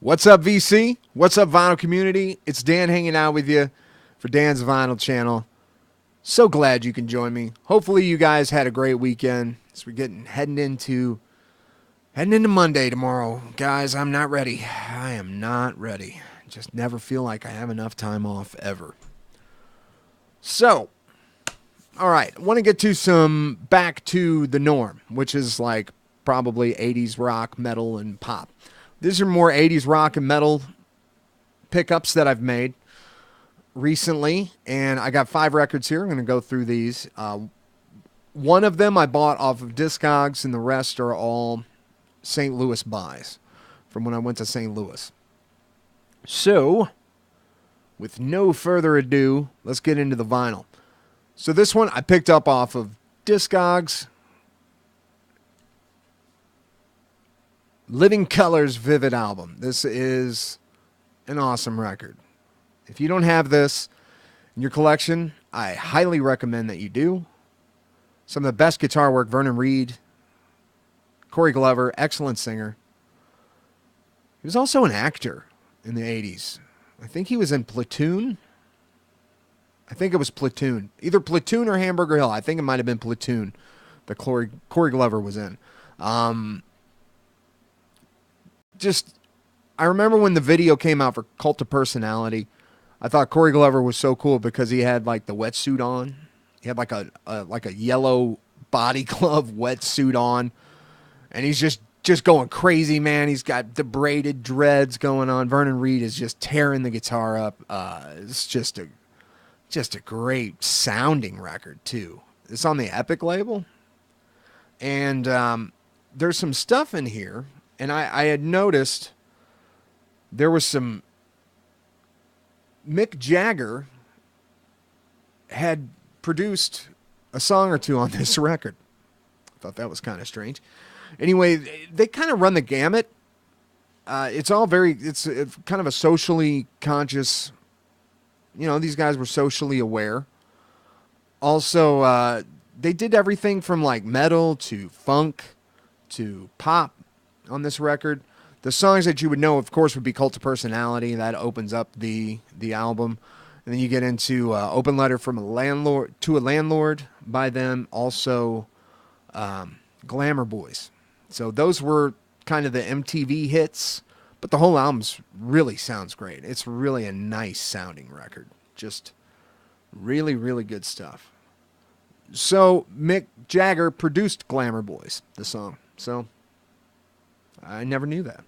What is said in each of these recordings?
What's up, VC? What's up, Vinyl community? It's Dan hanging out with you for Dan's Vinyl channel. So glad you can join me. Hopefully, you guys had a great weekend. As we're heading into Monday tomorrow, guys. I'm not ready. I am not ready. Just never feel like I have enough time off ever. So, all right, I want to get to some back to the norm, which is like probably 80s rock, metal, and pop. These are more 80s rock and metal pickups that I've made recently, and I got 5 records here. I'm going to go through these. One of them I bought off of Discogs, and the rest are all St. Louis buys from when I went to St. Louis. So, with no further ado, let's get into the vinyl. So this one I picked up off of Discogs. Living Colour's Vivid album. This is an awesome record. If you don't have this in your collection, I highly recommend that you do. Some of the best guitar work, Vernon Reid, Corey Glover, excellent singer. He was also an actor in the 80s. I think he was in Platoon. I think it was Platoon. Either Platoon or Hamburger Hill. I think it might have been Platoon that Corey Glover was in. I remember when the video came out for Cult of Personality, I thought Corey Glover was so cool because he had like the wetsuit on. He had like a yellow body glove wetsuit on, and he's just going crazy, man. He's got the braided dreads going on. Vernon Reid is just tearing the guitar up. It's just a great sounding record too. It's on the Epic label, and there's some stuff in here. And I had noticed there was some Mick Jagger had produced a song or two on this record. I thought that was kind of strange. Anyway, they kind of run the gamut. It's kind of a socially conscious, these guys were socially aware. Also, they did everything from like metal to funk to pop on this record. The songs that you would know, of course, would be Cult of Personality. That opens up the album. And then you get into Open Letter from a Landlord by them. Also, Glamour Boys. So those were kind of the MTV hits. But the whole album really sounds great. It's really a nice sounding record. Just really, really good stuff. So Mick Jagger produced Glamour Boys, the song. So I never knew that.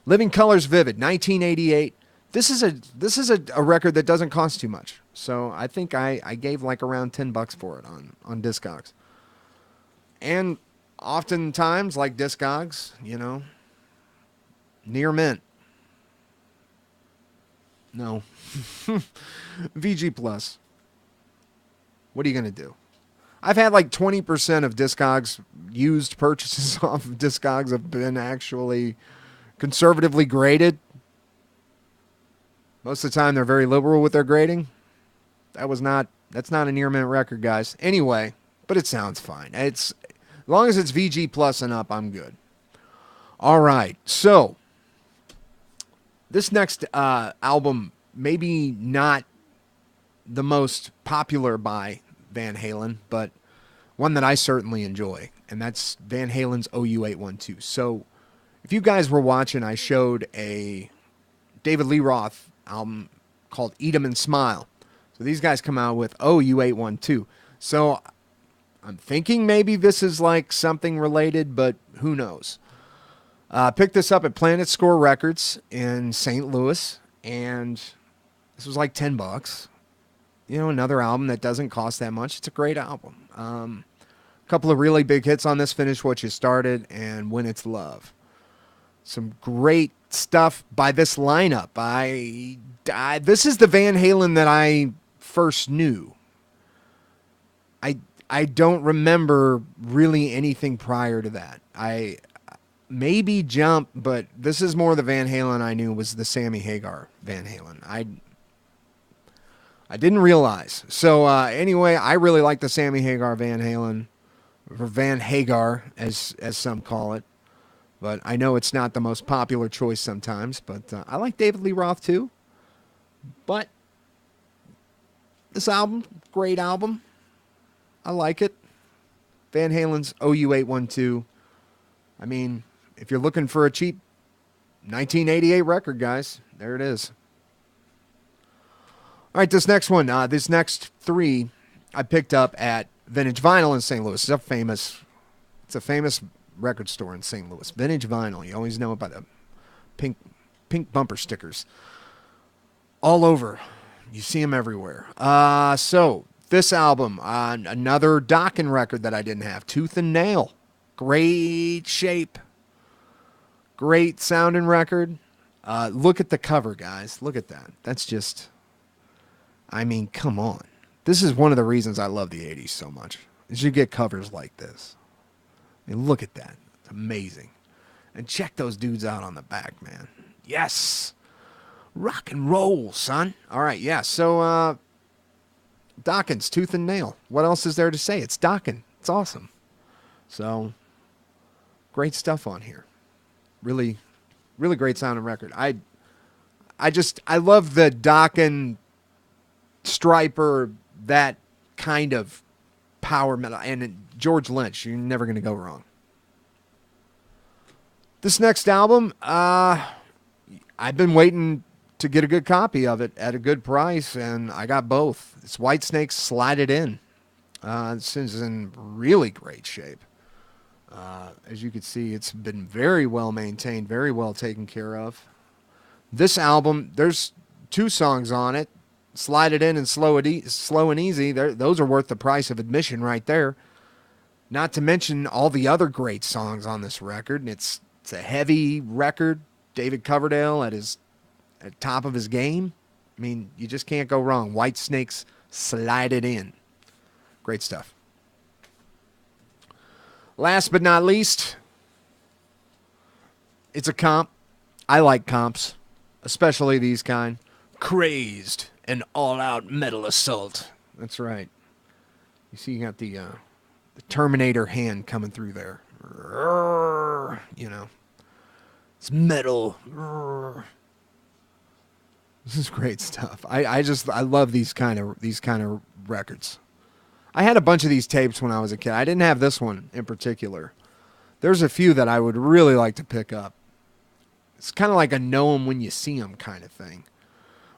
Living Colour's Vivid, 1988. This is a record that doesn't cost too much. So I think I gave like around $10 for it on Discogs. And oftentimes, like Discogs, near mint. No. VG Plus. What are you going to do? I've had like 20% of Discogs used purchases off of Discogs have been actually conservatively graded. Most of the time they're very liberal with their grading. That's not a near mint record, guys. Anyway, but it sounds fine. As long as it's VG Plus and up, I'm good. All right. So this next album, maybe not the most popular by Van Halen, but one that I certainly enjoy, and that's Van Halen's OU812. So if you guys were watching, I showed a David Lee Roth album called Eat 'Em and Smile. So these guys come out with OU812. So I'm thinking maybe this is like something related, but who knows? Picked this up at Planet Score Records in St. Louis, and this was like $10. Another album that doesn't cost that much. It's a great album. A couple of really big hits on this: Finish What You Started and When It's Love. Some great stuff by this lineup. This is the Van Halen that I first knew. I don't remember really anything prior to that. I maybe Jump, but this is more the Van Halen I knew was the Sammy Hagar Van Halen. I didn't realize. So anyway, I really like the Sammy Hagar Van Halen, or Van Hagar as some call it. But I know it's not the most popular choice sometimes. But I like David Lee Roth too. But this album, great album. I like it. Van Halen's OU812. I mean, if you're looking for a cheap 1988 record, guys, there it is. All right, this next one, this next three, I picked up at Vintage Vinyl in St. Louis. It's a famous record store in St. Louis. Vintage Vinyl. You always know it by the pink bumper stickers all over. You see them everywhere. So this album, another Dokken record that I didn't have, Tooth and Nail. Great shape. Great sounding record. Look at the cover, guys. Look at that. That's just, I mean, come on. This is one of the reasons I love the 80s so much, is you get covers like this. I mean, look at that. It's amazing. And check those dudes out on the back, man. Yes. Rock and roll, son. All right, yeah. So, Dokken's Tooth and Nail. What else is there to say? It's Dokken. It's awesome. So, great stuff on here. Really, really great sounding record. I love the Dokken Striper, that kind of power metal. And George Lynch, you're never going to go wrong. This next album, I've been waiting to get a good copy of it at a good price, and I got both. It's Whitesnake's Slide It In. This is in really great shape. As you can see, it's been very well maintained, very well taken care of. This album, there's 2 songs on it, Slide It In and Slow and Easy. Those are worth the price of admission right there. Not to mention all the other great songs on this record. And it's a heavy record. David Coverdale at top of his game. I mean, you just can't go wrong. Whitesnake's Slide It In. Great stuff. Last but not least, it's a comp. I like comps, especially these kind. Crazed and all-out metal assault. That's right. You see, you got the Terminator hand coming through there. You know, it's metal. This is great stuff. I love these kind of records. I had a bunch of these tapes when I was a kid. I didn't have this one in particular. There's a few that I would really like to pick up. It's kind of like a know 'em when you see 'em kind of thing.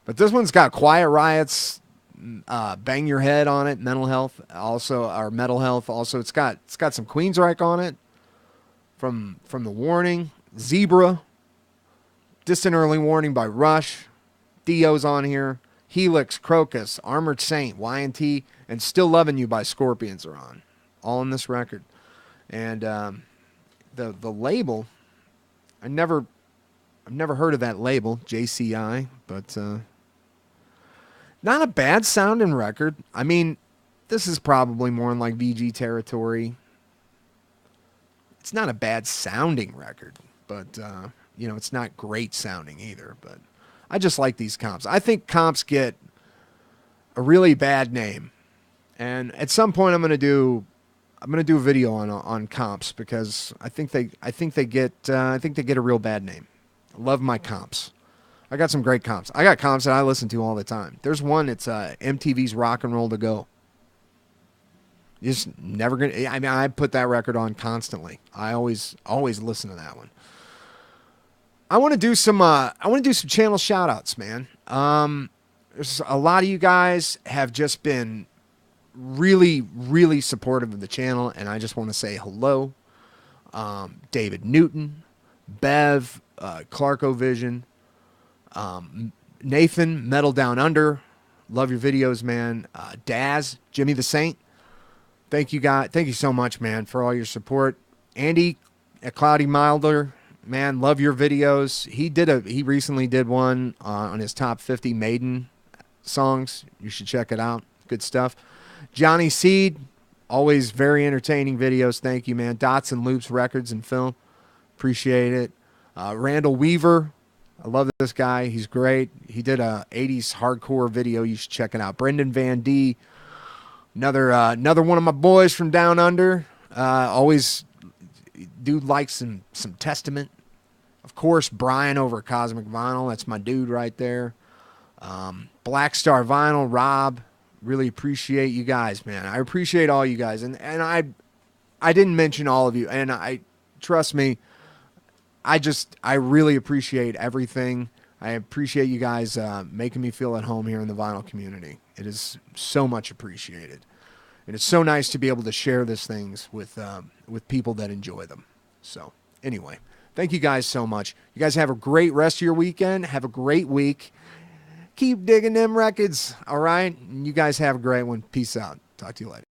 But this one's got Quiet Riot's Bang Your Head on it, Mental Health, also, or Metal Health. Also, it's got some Queensryche on it from The Warning, Zebra, Distant Early Warning by Rush, Dio's on here, Helix, Crocus, Armored Saint, Y&T, and Still Loving You by Scorpions are on, all in this record. And the label, I've never heard of that label, JCI, but not a bad sounding record. I mean, this is probably more in like VG territory. It's not a bad sounding record, but it's not great sounding either. But I just like these comps. I think comps get a really bad name, and at some point I'm gonna do a video on comps, because I think they get a real bad name. I love my comps. I got some great comps. I got comps that I listen to all the time. There's one, it's MTV's Rock and Roll to Go. You're just never gonna. I mean, I put that record on constantly. I always listen to that one. I want to do some channel shout outs, man. There's a lot of you guys have just been really, really supportive of the channel, and I just want to say hello. David Newton, Bev, Clarko Vision, Nathan, Metal Down Under, love your videos, man. Daz, Jimmy the Saint, thank you so much, man, for all your support. Andy at Cloudy Milder, man, love your videos. He recently did one on his top 50 Maiden songs. You should check it out. Good stuff. Johnny Seed, always very entertaining videos. Thank you, man. Dots and Loops Records and Film, appreciate it. Randall Weaver, I love this guy. He's great. He did a 80s hardcore video. You should check it out. Brendan Van D, another one of my boys from down under. Always dude likes some Testament. Of course, Brian over at Cosmic Vinyl. That's my dude right there. Black Star Vinyl, Rob. Really appreciate you guys, man. I appreciate all you guys. And I didn't mention all of you. And I trust me, I really appreciate everything. I appreciate you guys making me feel at home here in the vinyl community. It is so much appreciated. And it's so nice to be able to share these things with people that enjoy them. So anyway, thank you guys so much. You guys have a great rest of your weekend. Have a great week. Keep digging them records, all right? And you guys have a great one. Peace out. Talk to you later.